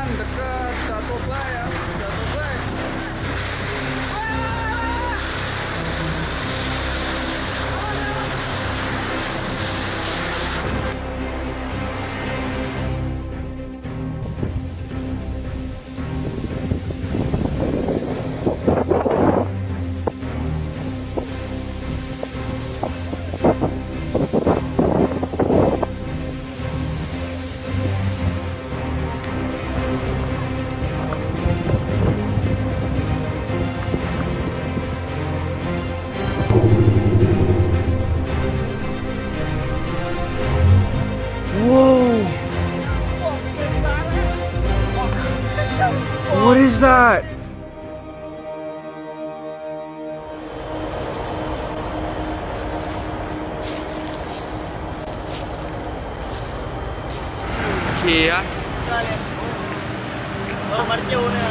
teman-teman, dekat satu play ya, satu play. What is that? Iya. Oh, marjonya.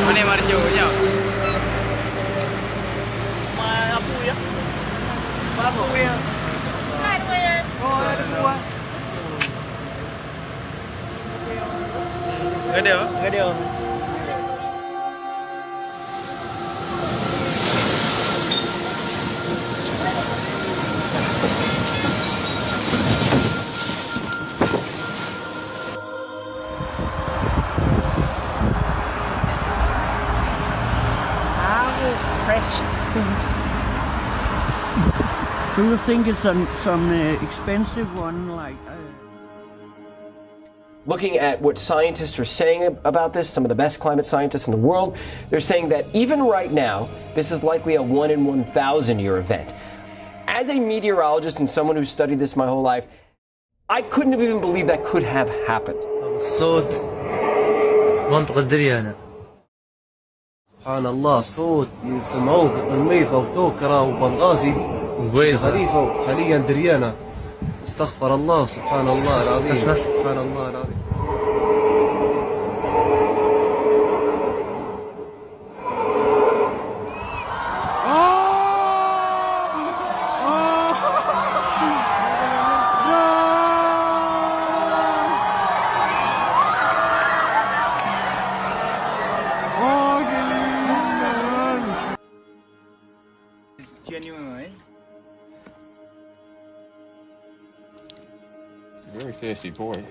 Mana marjonya? Apu ya. Apu ya. Oh, ada dua. Gede oh? Gede oh. Fresh food. Do you think it's some expensive one like? Looking at what scientists are saying about this, some of the best climate scientists in the world, they're saying that even right now, this is likely a 1 in 1,000 year event. As a meteorologist and someone who's studied this my whole life, I couldn't have even believed that could have happened. الصوت منطقة دري أنا. سبحان الله صوت يسمعوه بالميضة وتوكرة وبنغازي وخليفة وحاليا دريانة. استغفر الله سبحان الله العظيم. سبحان الله العظيم. Genuinely. Very thirsty boy.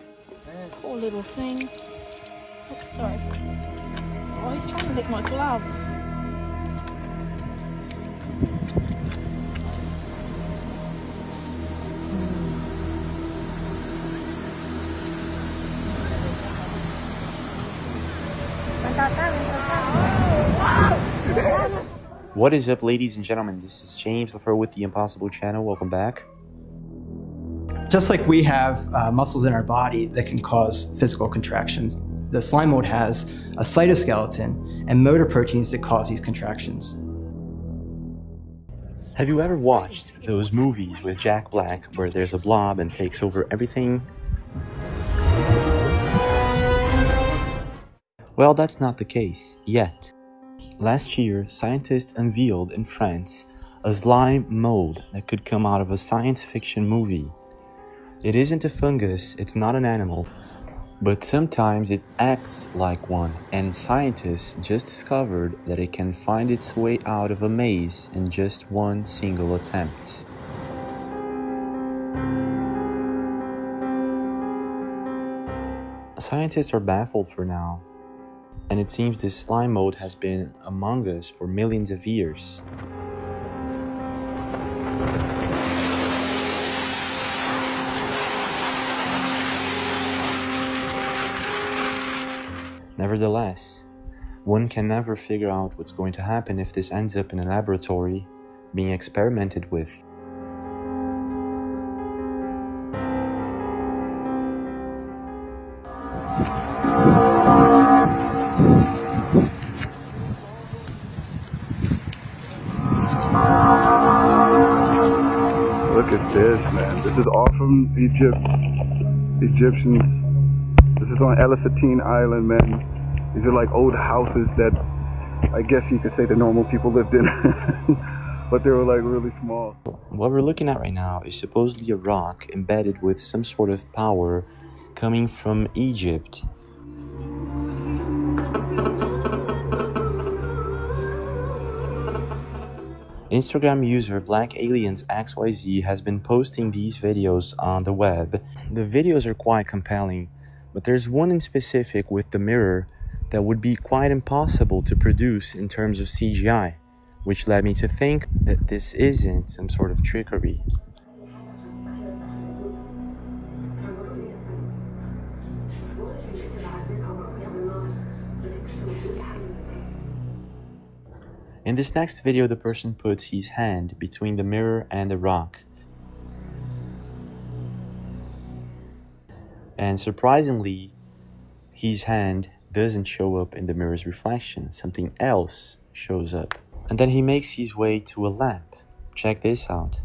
Poor little thing. Oops, sorry. Oh, he's trying to lick my glove. What is up, ladies and gentlemen? This is James LaFleur with the Impossible Channel. Welcome back. Just like we have muscles in our body that can cause physical contractions, the slime mold has a cytoskeleton and motor proteins that cause these contractions. Have you ever watched those movies with Jack Black where there's a blob and takes over everything? Well, that's not the case yet. Last year, scientists unveiled in France a slime mold that could come out of a science fiction movie. It isn't a fungus, it's not an animal, but sometimes it acts like one, and scientists just discovered that it can find its way out of a maze in just one single attempt. Scientists are baffled for now, and it seems this slime mold has been among us for millions of years. Nevertheless, one can never figure out what's going to happen if this ends up in a laboratory being experimented with. Look at this, man. This is all from Egyptians. This is on Elephantine Island, man. These are like old houses that I guess you could say the normal people lived in. But they were like really small. What we're looking at right now is supposedly a rock embedded with some sort of power coming from Egypt. Instagram user BlackAliensXYZ has been posting these videos on the web. The videos are quite compelling, but there's one in specific with the mirror that would be quite impossible to produce in terms of CGI, which led me to think that this isn't some sort of trickery. In this next video, the person puts his hand between the mirror and the rock. And surprisingly, his hand doesn't show up in the mirror's reflection. Something else shows up. And then he makes his way to a lamp. Check this out.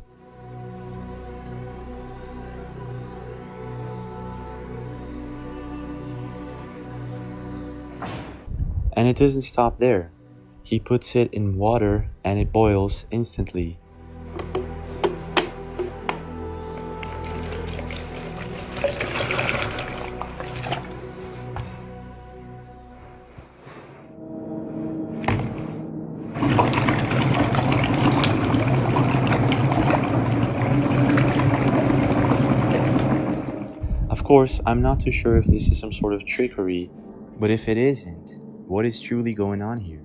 And it doesn't stop there. He puts it in water and it boils instantly. Of course, I'm not too sure if this is some sort of trickery, but if it isn't, what is truly going on here?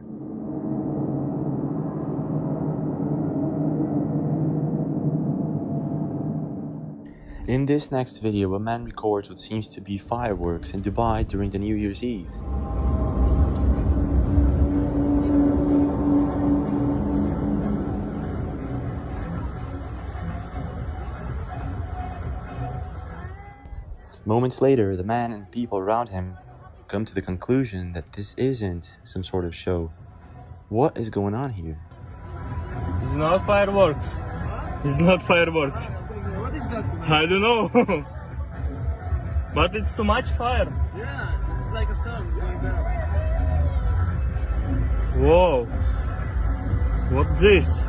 In this next video, a man records what seems to be fireworks in Dubai during the New Year's Eve. Moments later, the man and people around him come to the conclusion that this isn't some sort of show. What is going on here? It's not fireworks. It's not fireworks. What is that? I don't know. But it's too much fire. Yeah, this is like a star. It's going down. Whoa. What's this?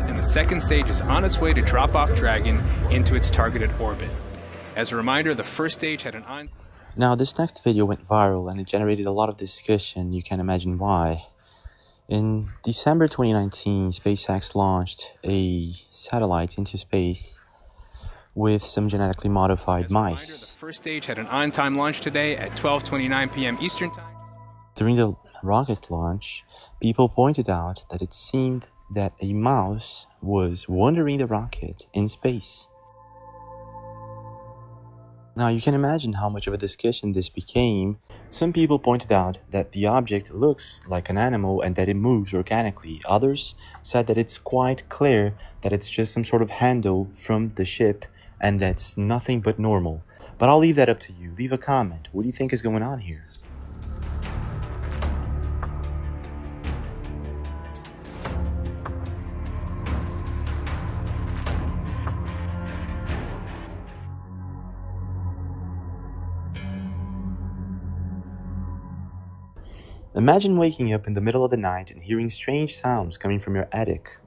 And the second stage is on its way to drop off Dragon into its targeted orbit. As a reminder, the first stage had an on... Now, this next video went viral and it generated a lot of discussion. You can imagine why. In December 2019, SpaceX launched a satellite into space with some genetically modified mice. The first stage had an on-time launch today at 12:29 p.m. Eastern Time. During the rocket launch, people pointed out that it seemed that a mouse was wandering the rocket in space. Now, you can imagine how much of a discussion this became. Some people pointed out that the object looks like an animal and that it moves organically. Others said that it's quite clear that it's just some sort of handle from the ship and that's nothing but normal. But I'll leave that up to you. Leave a comment. What do you think is going on here? Imagine waking up in the middle of the night and hearing strange sounds coming from your attic.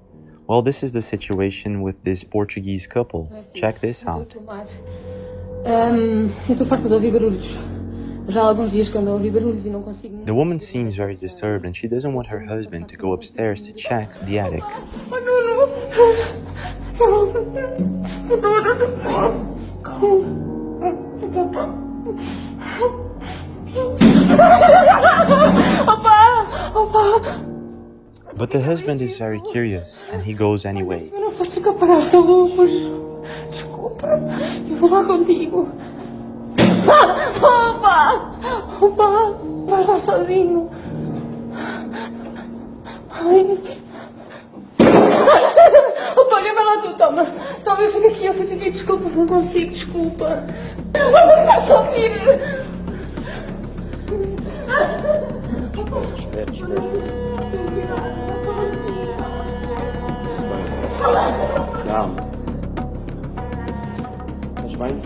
Well, this is the situation with this Portuguese couple. Check this out. The woman seems very disturbed and she doesn't want her husband to go upstairs to check the attic. But the husband is very curious and he goes anyway. Calma. Estás bem?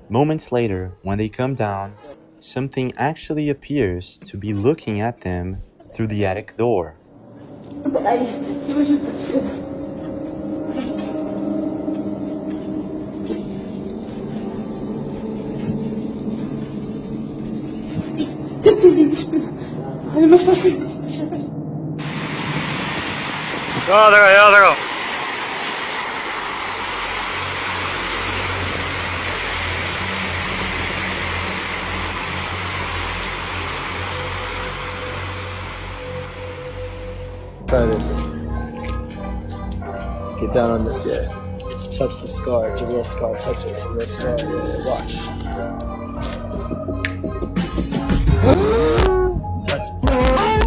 Moments later, when they come down, something actually appears to be looking at them through the attic door. يا Try this. Get down on this, yeah. Touch the scar. It's a real scar. Touch it. It's a real scar. Yeah, watch. Touch it. Oh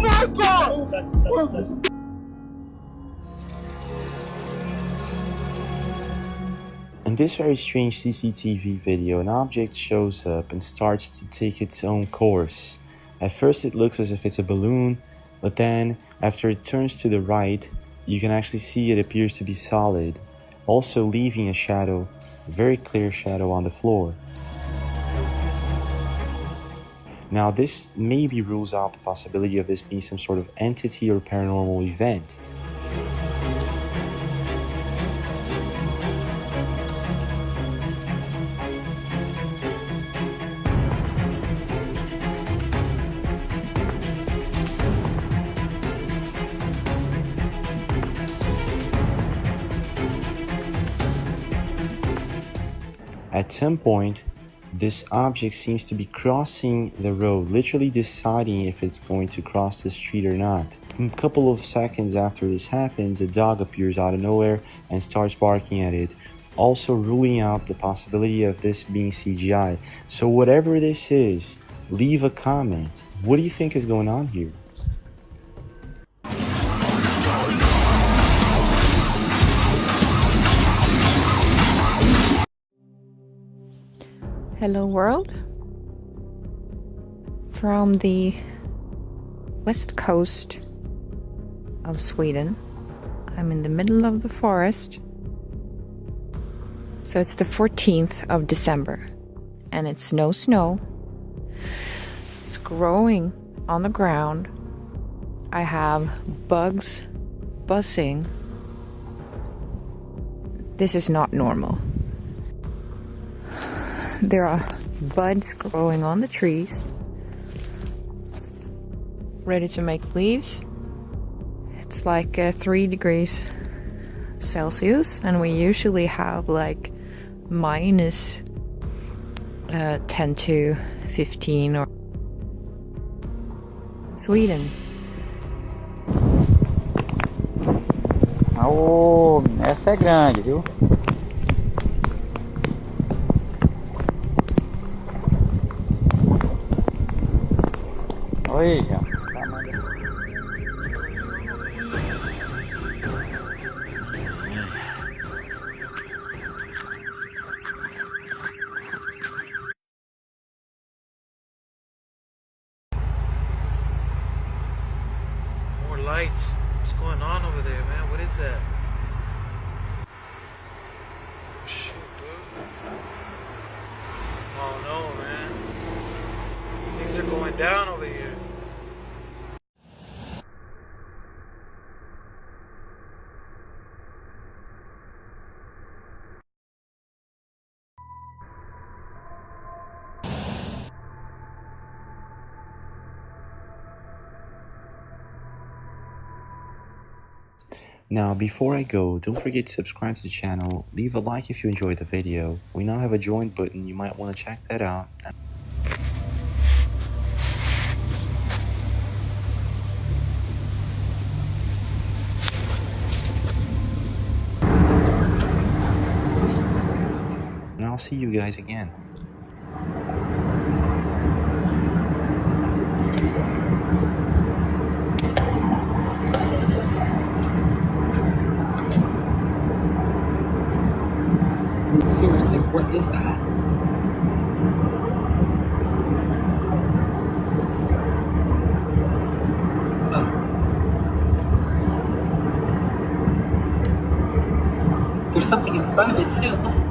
my God! Touch it. In this very strange CCTV video, an object shows up and starts to take its own course. At first it looks as if it's a balloon, but then after it turns to the right, you can actually see it appears to be solid, also leaving a shadow, a very clear shadow on the floor. Now this maybe rules out the possibility of this being some sort of entity or paranormal event. At some point, this object seems to be crossing the road, literally deciding if it's going to cross the street or not. A couple of seconds after this happens, a dog appears out of nowhere and starts barking at it, also ruling out the possibility of this being CGI. So whatever this is, leave a comment. What do you think is going on here? Hello world, from the west coast of Sweden. I'm in the middle of the forest. So it's the 14th of December and it's no snow. It's growing on the ground. I have bugs buzzing. This is not normal. There are buds growing on the trees, ready to make leaves. It's like 3 degrees Celsius, and we usually have like minus 10 to 15 or Sweden. Oh, essa é grande, viu? Olha. More lights. What's going on over there, man? What is that? Shoot, dude. Oh no, man. Things are going down over here. Now before I go, don't forget to subscribe to the channel, leave a like if you enjoyed the video. We now have a join button, you might want to check that out. And I'll see you guys again. Seriously, what is that? Oh. There's something in front of it too.